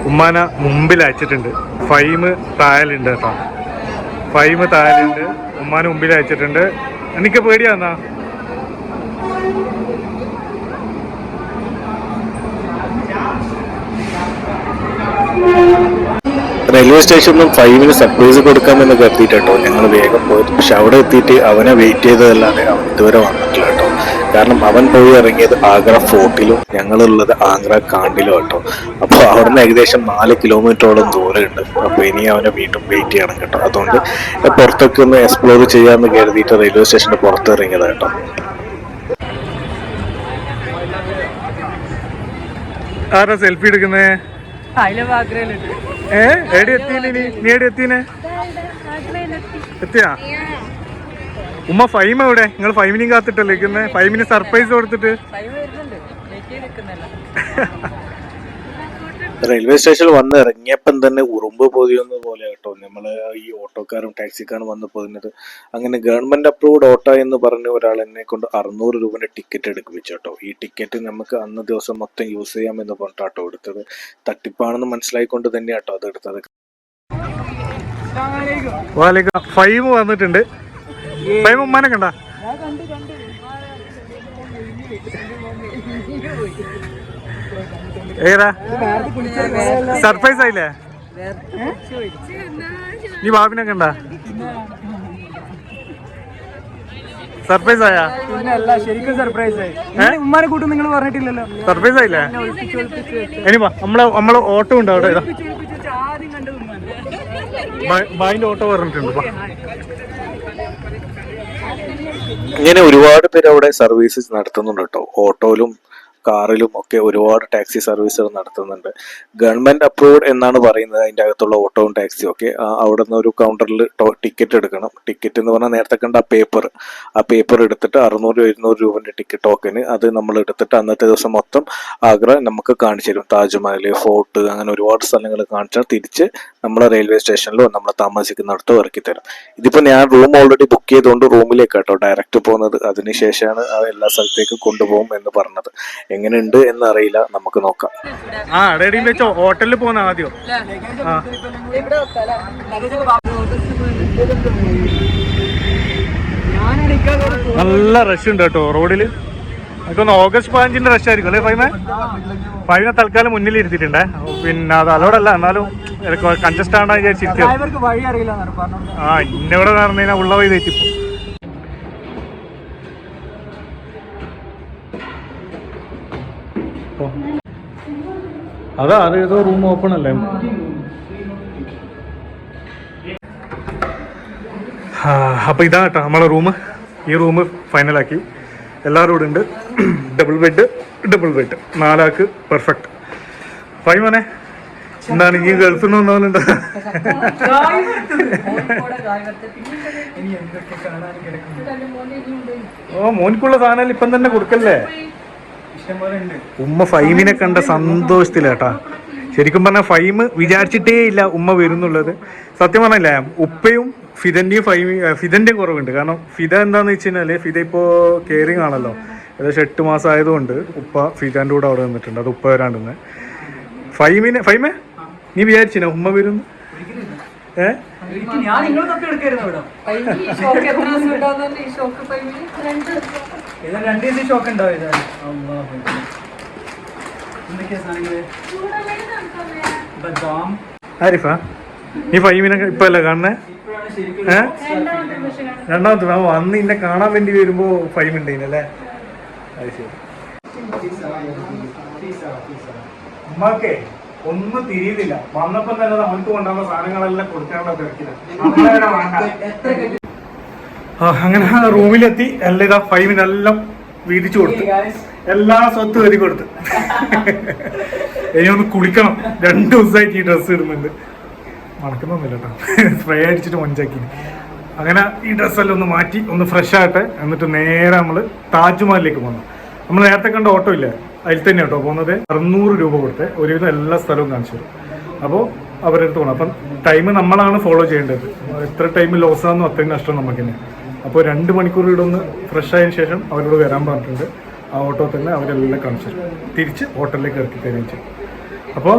ഉമ്മാന മുമ്പിൽ അയച്ചിട്ടുണ്ട്. ഫൈമ് തായലുണ്ട് കേട്ടോ. ഫൈമ് തായലുണ്ട്. ഉമ്മാന മുമ്പിൽ അയച്ചിട്ടുണ്ട്. എനിക്ക് പേടിയാന്നാ. റെയിൽവേ സ്റ്റേഷനിലും ഫൈവിന് സർപ്രൈസ് കൊടുക്കാമെന്ന് കരുതിയിട്ടോ ഞങ്ങൾ വേഗം പോയിട്ട്, പക്ഷെ അവിടെ എത്തിയിട്ട് അവനെ വെയിറ്റ് ചെയ്തതല്ലാതെ അവൻ ഇതുവരെ വന്നിട്ടില്ല കേട്ടോ. കാരണം അവൻ പോയി ഇറങ്ങിയത് ആഗ്ര ഫോർട്ടിലും ഞങ്ങളുള്ളത് ആഗ്ര കാണ്ടിലും കേട്ടോ. അപ്പോൾ അവിടെ നിന്ന് ഏകദേശം 4 കിലോമീറ്ററോളം ദൂരമുണ്ട്. അപ്പോൾ ഇനി അവനെ വീണ്ടും വെയിറ്റ് ചെയ്യണം കേട്ടോ. അതുകൊണ്ട് പുറത്തൊക്കെ ഒന്ന് എക്സ്പ്ലോർ ചെയ്യാമെന്ന് കരുതിയിട്ട് റെയിൽവേ സ്റ്റേഷൻ്റെ പുറത്ത് ഇറങ്ങിയത് കേട്ടോ. ആരാ സെൽഫി എടുക്കുന്നേ? എത്തിയാ ഉമ്മ? ഫൈം എവിടെ? നിങ്ങൾ ഫൈമിനെയും കാത്തിട്ടല്ലേ നിൽക്കുന്നേ? ഫൈമിന് സർപ്രൈസ് കൊടുത്തിട്ട്. റെയിൽവേ സ്റ്റേഷനിൽ വന്ന് ഇറങ്ങിയപ്പം തന്നെ ഉറുമ്പ് പൊതിയുന്ന പോലെ കേട്ടോ നമ്മള് ഈ ഓട്ടോക്കാരും ടാക്സിക്കാരും വന്ന് പൊതിഞ്ഞത്. അങ്ങനെ ഗവൺമെന്റ് അപ്രൂവ്ഡ് ഓട്ടോ എന്ന് പറഞ്ഞ ഒരാൾ എന്നെ കൊണ്ട് 600 രൂപയുടെ ടിക്കറ്റ് എടുപ്പിച്ചു കേട്ടോ. ഈ ടിക്കറ്റ് നമുക്ക് അന്ന് ദിവസം മൊത്തം യൂസ് ചെയ്യാമെന്ന് പറഞ്ഞിട്ടാട്ടോ എടുത്തത്. തട്ടിപ്പാണെന്ന് മനസ്സിലായിക്കൊണ്ട് തന്നെയാട്ടോ അത് എടുത്തത്. ഫൈവ് വന്നിട്ടുണ്ട്. ഫൈവ് ഉമ്മാനെ കണ്ട? ഏതാ സർപ്രൈസ് ആയില്ലേ? നീ ബാബിനെ കണ്ട? സർപ്രൈസ് ആയാ? ശരിക്കും സർപ്രൈസ് ആയി. ഉമ്മാനെ കൂട്ടും നിങ്ങൾ പറഞ്ഞിട്ടില്ലല്ലോ. സർപ്രൈസ് ആയില്ലേ? ഇനി നമ്മള് ഓട്ടോ ഉണ്ട് അവിടെ. ബായിന്റെ ഓട്ടോ പറഞ്ഞിട്ടുണ്ട്. ഇങ്ങനെ ഒരുപാട് പേര് അവിടെ സർവീസസ് നടത്തുന്നുണ്ട് കേട്ടോ. ഓട്ടോയിലും കാറിലും ഒക്കെ ഒരുപാട് ടാക്സി സർവീസുകൾ നടത്തുന്നുണ്ട്. ഗവൺമെന്റ് അപ്രൂവ്ഡ് എന്നാണ് പറയുന്നത് അതിൻ്റെ അകത്തുള്ള ഓട്ടോയും ടാക്സിയും ഒക്കെ. അവിടെ നിന്ന് ഒരു കൗണ്ടറിൽ ടിക്കറ്റ് എടുക്കണം. ടിക്കറ്റ് എന്ന് പറഞ്ഞാൽ നേരത്തെ കണ്ട ആ പേപ്പർ എടുത്തിട്ട് 600-700 രൂപന്റെ ടിക്കറ്റ് ടോക്കന് അത് നമ്മൾ എടുത്തിട്ട് അന്നത്തെ ദിവസം മൊത്തം ആഗ്ര നമുക്ക് കാണിച്ചു തരും. താജ്മഹൽ, ഫോർട്ട്, അങ്ങനെ ഒരുപാട് സ്ഥലങ്ങൾ കാണിച്ചാൽ തിരിച്ച് നമ്മളെ റെയിൽവേ സ്റ്റേഷനിലോ നമ്മൾ താമസിക്കുന്നിടത്തോ ഇറക്കി തരും. ഇതിപ്പോ ഞാൻ റൂം ഓൾറെഡി ബുക്ക് ചെയ്തുകൊണ്ട് റൂമിലേക്ക് കേട്ടോ ഡയറക്റ്റ് പോകുന്നത്. അതിനുശേഷമാണ് എല്ലാ സ്ഥലത്തേക്ക് കൊണ്ടുപോകും എന്ന് പറഞ്ഞത്. എങ്ങനെയുണ്ട് എന്ന് അറിയില്ല, നമുക്ക് നോക്കാം. വെച്ചോ ഹോട്ടലിൽ പോകുന്ന ആദ്യം. നല്ല റഷ് ഉണ്ട് കേട്ടോ റോഡില്. എനിക്കൊന്ന് August 15 റഷ് ആയിരിക്കും അല്ലേ ഫൈവിനെ തൽക്കാലം മുന്നിൽ ഇരുത്തിയിട്ടുണ്ടേ. പിന്നെ അത് അതോടല്ല, എന്നാലും കൺജസ്റ്റ് ആണെന്ന് വിചാരിച്ചിരിക്കും. ഇന്നിവിടെ പറഞ്ഞു കഴിഞ്ഞാൽ ഉള്ള വഴി തെറ്റിപ്പോ. അതാ അതേതോ റൂം ഓപ്പൺ അല്ലേ? അപ്പൊ ഇതാ കേട്ടോ നമ്മളെ റൂം. ഈ റൂം ഫൈനലാക്കി. എല്ലാവരും ഇവിടെ ഉണ്ട്. ഡബിൾ ബെഡ് 4 ആൾക്ക് പെർഫെക്റ്റ്. ഫൈവ് മോനെ എന്താണ് ഈ ഗൾഫിൽ നിന്ന് വന്നോലുണ്ടോ? മോനിക്കുള്ള സാധനം ഇപ്പം തന്നെ കൊടുക്കല്ലേ? ഉമ്മ ഫൈമിനെ കണ്ട സന്തോഷത്തിലേട്ടാ. ശരിക്കും പറഞ്ഞാൽ ഫൈം വിചാരിച്ചിട്ടേ ഇല്ല ഉമ്മ വരുന്നുള്ളത്. സത്യം പറഞ്ഞല്ലേ, ഉപ്പയും ഫിദന്റെയും കുറവുണ്ട്. കാരണം ഫിദ എന്താന്ന് വെച്ച് കഴിഞ്ഞാല് ഫിദ ഇപ്പോ കെയറിങ് ആണല്ലോ. ഏകദേശം 8 മാസം ആയതുകൊണ്ട് ഉപ്പ ഫിദാന്റെ കൂടെ അവിടെ നിന്നിട്ടുണ്ട്. അത് ഉപ്പ വരാണ്ടെന്ന്. ഫൈമേ നീ വിചാരിച്ചില്ല ഉമ്മ വരുന്നു? ആരിഫ നീ ഫൈമിനെ ഇപ്പൊ അല്ലേ കാണുന്നേ? രണ്ടാമത്തെ അന്ന് ഇന്നെ കാണാൻ വേണ്ടി വരുമ്പോ ഫൈം ഉണ്ടല്ലേ? അത് ശരി. ഉമ്മക്കെ ഒന്നും തിരിയുന്നില്ല. വന്നപ്പോ തന്നെ നമുക്ക് കൊണ്ടുവന്ന സാധനങ്ങളെല്ലാം കൊടുക്കാനുള്ള തിരക്കില്ല. അങ്ങനെ റൂമിലെത്തി. എല്ലാം ഇതാ ഫൈവിനെല്ലാം വീതിച്ചു കൊടുത്ത്, എല്ലാ സ്വത്തും എഴുതി കൊടുത്ത്. ഇനി ഒന്ന് കുളിക്കണം. 2 ദിവസമായിട്ട് ഈ ഡ്രസ്സ് ഇടുന്നുണ്ട്. മണക്കുന്നൊന്നുമില്ല കേട്ടോ, സ്പ്രേ അടിച്ചിട്ട് മൊഞ്ചാക്കി. അങ്ങനെ ഈ ഡ്രസ്സെല്ലാം ഒന്ന് മാറ്റി ഒന്ന് ഫ്രഷ് ആകട്ടെ. എന്നിട്ട് നേരെ നമ്മൾ താജ്മഹലിലേക്ക് പോകുന്നു. നമ്മൾ നേരത്തെ കണ്ട ഓട്ടോ ഇല്ലേ, അതിൽ തന്നെ കേട്ടോ പോകുന്നത്. 600 രൂപ കൊടുത്ത് ഒരുവിധം എല്ലാ സ്ഥലവും കാണിച്ചു തരും. അപ്പോൾ അവരെടുത്ത് പോകണം. അപ്പം ടൈം നമ്മളാണ് ഫോളോ ചെയ്യേണ്ടത്. എത്ര ടൈം ലോസ് ആണെന്നോ അത്രയും നഷ്ടം നമുക്ക് തന്നെ. അപ്പോൾ 2 മണിക്കൂർ ഇവിടെ ഒന്ന് ഫ്രഷ് ആയതിനു ശേഷം അവരോട് വരാൻ പറഞ്ഞിട്ടുണ്ട്. ആ ഓട്ടോ തന്നെ അവരെല്ലാം കാണിച്ചു തരും. തിരിച്ച് ഹോട്ടലിലേക്ക് ഇറക്കി തരുകയും ചെയ്യും. അപ്പോൾ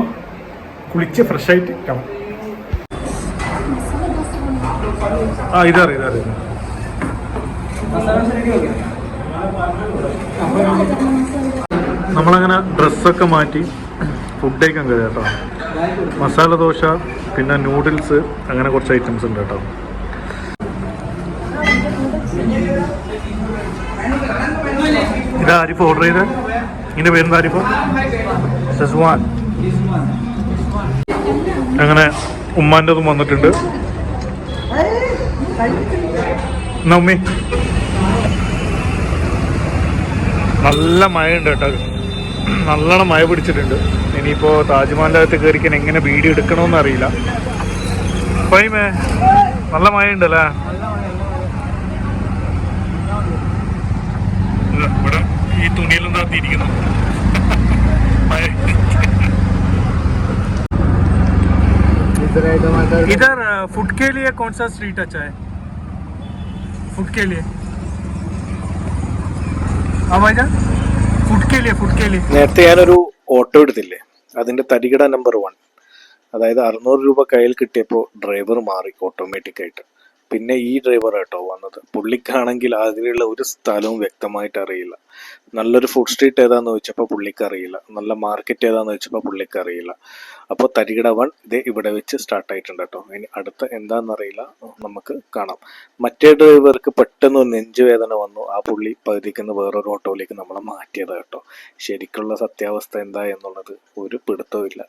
കുളിച്ച് ഫ്രഷായിട്ട് കാണാം. ആ ഇതറിയാം. നമ്മളങ്ങനെ ഡ്രസ്സൊക്കെ മാറ്റി ഫുഡ് കഴിക്കാൻ കഴിയും കേട്ടോ. മസാല ദോശ, പിന്നെ നൂഡിൽസ്, അങ്ങനെ കുറച്ച് ഐറ്റംസ് ഉണ്ട് കേട്ടോ. ഇതാ ആരിഫ് ഓർഡർ ചെയ്ത, ഇതിൻ്റെ പേരെന്താ ആരിഫ്? ഷെസ്വാൻ. അങ്ങനെ ഉമ്മാൻ്റെതും വന്നിട്ടുണ്ട്. എന്നാ ഉമ്മി, നല്ല മഴയുണ്ട് കേട്ടോ, നല്ലോണം മഴ പിടിച്ചിട്ടുണ്ട്. ഇനിയിപ്പോൾ താജ്മഹലിൻ്റെ അകത്ത് കയറിക്കാൻ എങ്ങനെ വീഡിയോ എടുക്കണമെന്ന് അറിയില്ല. ഫൈമേ, നല്ല മഴയുണ്ടല്ലേ? ഇവിടെ ഈ തുണിയെല്ലാം താത്തിയിരിക്കുന്നു. इधर फूड के लिए कौन सा स्ट्रीट अच्छा है? फूड के लिए फूड के लिए നേരത്തെ ഞാനൊരു ഓട്ടോ എടുത്തില്ലേ, അതിന്റെ തരികിട നമ്പർ 1, അതായത് 600 രൂപ കയ്യിൽ കിട്ടിയപ്പോൾ ഡ്രൈവർ മാറി ഓട്ടോമാറ്റിക് ആയിട്ട്. പിന്നെ ഈ ഡ്രൈവർ കേട്ടോ വന്നത്. പുള്ളിക്കാണെങ്കിൽ അതിലുള്ള ഒരു സ്ഥലവും വ്യക്തമായിട്ട് അറിയില്ല. നല്ലൊരു ഫുഡ് സ്ട്രീറ്റ് ഏതാന്ന് ചോദിച്ചപ്പോൾ പുള്ളിക്ക് അറിയില്ല, നല്ല മാർക്കറ്റ് ഏതാന്ന് ചോദിച്ചപ്പോൾ പുള്ളിക്ക് അറിയില്ല. അപ്പോൾ തരികിട 1 ഇത് ഇവിടെ വെച്ച് സ്റ്റാർട്ട് ആയിട്ടുണ്ട് കേട്ടോ. ഇനി അടുത്ത എന്താണെന്നറിയില്ല, നമുക്ക് കാണാം. മറ്റേ ഡ്രൈവർക്ക് പെട്ടെന്ന് ഒരു നെഞ്ചുവേദന വന്നു. ആ പുള്ളി പകുതിക്കുന്ന വേറൊരു ഓട്ടോയിലേക്ക് നമ്മളെ മാറ്റിയത് കേട്ടോ. ശരിക്കുള്ള സത്യാവസ്ഥ എന്താ എന്നുള്ളത് ഒരു പിടുത്തവും ഇല്ല.